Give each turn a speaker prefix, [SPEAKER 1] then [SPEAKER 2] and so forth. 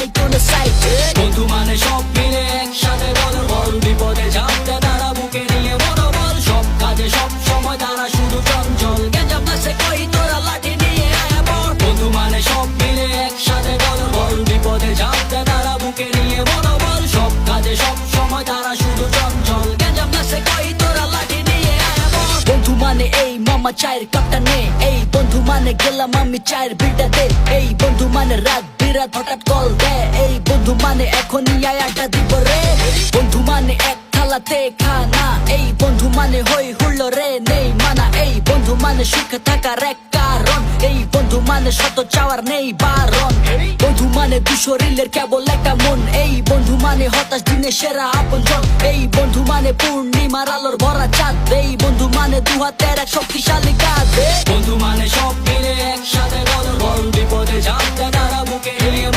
[SPEAKER 1] নাই কোনো সাইডে। বন্ধু মানে সব মিলে একসাথে বল বল, বিপদে ঝাঁপতে তারা বুকে নিয়ে মনোবল, সব কাজে সব সময় তারা শুধু চঞ্চল, গেঞ্জাম লাগছে কই তোরা লাঠি নিয়ে আয়া বল। বন্ধু মানে সব মিলে একসাথে বল বল, বিপদে ঝাঁপতে তারা বুকে নিয়ে মনোবল, সব কাজে সব সময় তারা শুধু চঞ্চল, গেঞ্জাম লাগছে কই তোরা লাঠি নিয়ে আয়া বল। বন্ধু মানে এই মামা চায়ের কাপটা নে, এই বন্ধু মানে গেলাম আমি চায়ের বিলটা দে, এই বন্ধু মানে রাত বিরাত হঠাৎ কল দে, এই বন্ধু মানে এখনই আয়াটা দিব রে। বন্ধু মানে এক থালাতে খানা, এই বন্ধু মানে হই হুল্লো রে নেই মানা, এই বন্ধু মানে সুখে থাকার এক কারণ, এই বন্ধু মানে শত চাওয়ার নেই বারণ। বন্ধু মানে দু শরীরের কেবল একটা মন, এই বন্ধু মানে হতাশ দিনে সেরা আপনজন, এই বন্ধু মানে পূর্ণিমার আলোর ভরা চাঁদ, এই বন্ধু মানে দু হাতের এক শক্তিশালী কাঁধে। বন্ধু মানে সব মিলে একসাথে বল বল, বিপদে ঝাঁপতে তারা বুকে নিয়ে